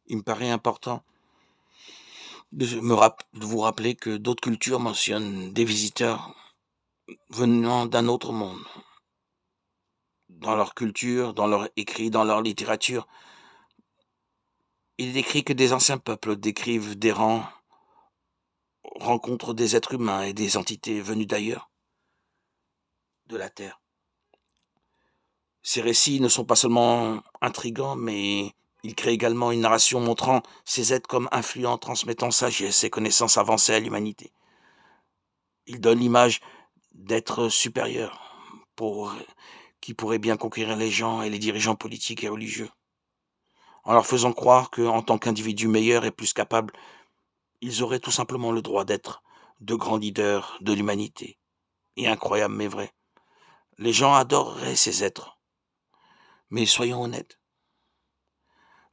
Il me paraît important de vous rappeler que d'autres cultures mentionnent des visiteurs venant d'un autre monde. Dans leur culture, dans leur écrit, dans leur littérature, il est écrit que des anciens peuples décrivent des rangs, rencontrent des êtres humains et des entités venues d'ailleurs, de la Terre. Ces récits ne sont pas seulement intrigants, mais ils créent également une narration montrant ces êtres comme influents, transmettant sagesse et connaissances avancées à l'humanité. Ils donnent l'image d'êtres supérieurs qui pourraient bien conquérir les gens et les dirigeants politiques et religieux, en leur faisant croire qu'en tant qu'individus meilleurs et plus capables, ils auraient tout simplement le droit d'être de grands leaders de l'humanité. Et incroyable mais vrai, les gens adoreraient ces êtres. Mais soyons honnêtes,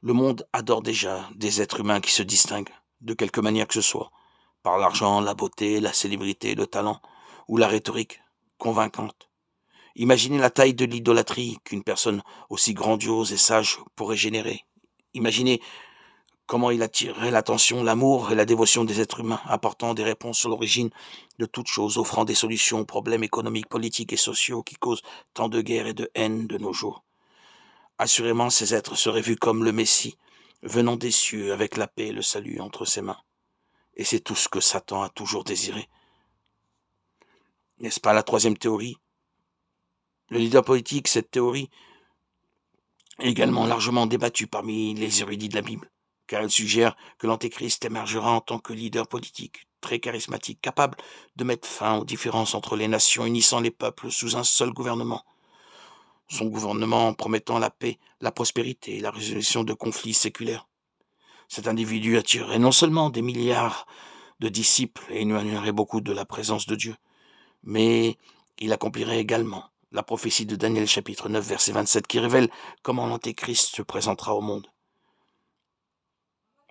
le monde adore déjà des êtres humains qui se distinguent, de quelque manière que ce soit, par l'argent, la beauté, la célébrité, le talent, ou la rhétorique convaincante. Imaginez la taille de l'idolâtrie qu'une personne aussi grandiose et sage pourrait générer. Imaginez comment il attirerait l'attention, l'amour et la dévotion des êtres humains, apportant des réponses sur l'origine de toutes choses, offrant des solutions aux problèmes économiques, politiques et sociaux qui causent tant de guerres et de haine de nos jours. Assurément, ces êtres seraient vus comme le Messie, venant des cieux avec la paix et le salut entre ses mains. Et c'est tout ce que Satan a toujours désiré. N'est-ce pas la troisième théorie? Le leader politique, cette théorie, est également largement débattue parmi les érudits de la Bible, car elle suggère que l'Antéchrist émergera en tant que leader politique, très charismatique, capable de mettre fin aux différences entre les nations, unissant les peuples sous un seul gouvernement. Son gouvernement promettant la paix, la prospérité et la résolution de conflits séculaires. Cet individu attirerait non seulement des milliards de disciples et éloignerait beaucoup de la présence de Dieu, mais il accomplirait également la prophétie de Daniel chapitre 9 verset 27 qui révèle comment l'Antéchrist se présentera au monde.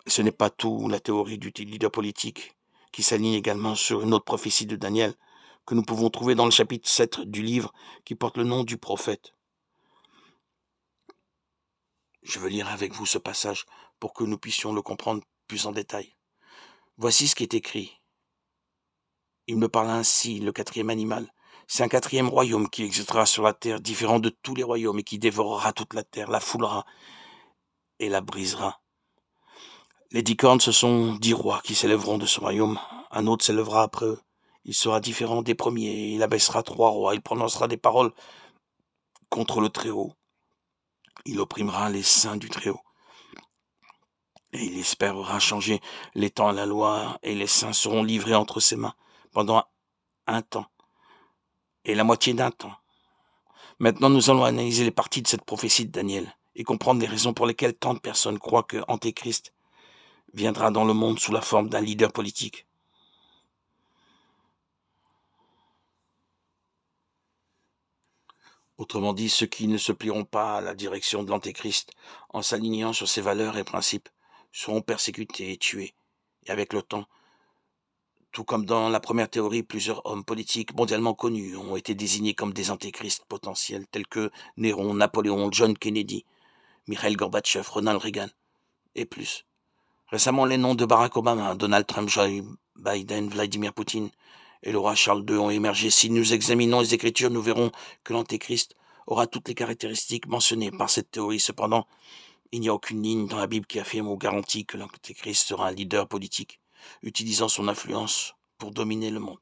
Ce n'est pas tout la théorie du leader politique qui s'aligne également sur une autre prophétie de Daniel que nous pouvons trouver dans le chapitre 7 du livre qui porte le nom du prophète. Je veux lire avec vous ce passage pour que nous puissions le comprendre plus en détail. Voici ce qui est écrit. Il me parle ainsi, le quatrième animal. C'est un quatrième royaume qui existera sur la terre, différent de tous les royaumes, et qui dévorera toute la terre, la foulera et la brisera. Les 10 cornes, ce sont 10 rois qui s'élèveront de ce royaume. Un autre s'élèvera après eux. Il sera différent des premiers. Il abaissera 3 rois. Il prononcera des paroles contre le Très-Haut. Il opprimera les saints du Très-Haut. Et il espérera changer les temps à la loi, et les saints seront livrés entre ses mains pendant un temps, et la moitié d'un temps. Maintenant, nous allons analyser les parties de cette prophétie de Daniel et comprendre les raisons pour lesquelles tant de personnes croient que Antéchrist viendra dans le monde sous la forme d'un leader politique. Autrement dit, ceux qui ne se plieront pas à la direction de l'Antéchrist en s'alignant sur ses valeurs et principes seront persécutés et tués. Et avec le temps, tout comme dans la première théorie, plusieurs hommes politiques mondialement connus ont été désignés comme des antéchrists potentiels tels que Néron, Napoléon, John Kennedy, Mikhail Gorbatchev, Ronald Reagan et plus. Récemment, les noms de Barack Obama, Donald Trump, Joe Biden, Vladimir Poutine et le roi Charles II ont émergé. Si nous examinons les Écritures, nous verrons que l'Antéchrist aura toutes les caractéristiques mentionnées par cette théorie. Cependant, il n'y a aucune ligne dans la Bible qui affirme ou garantit que l'Antéchrist sera un leader politique, utilisant son influence pour dominer le monde.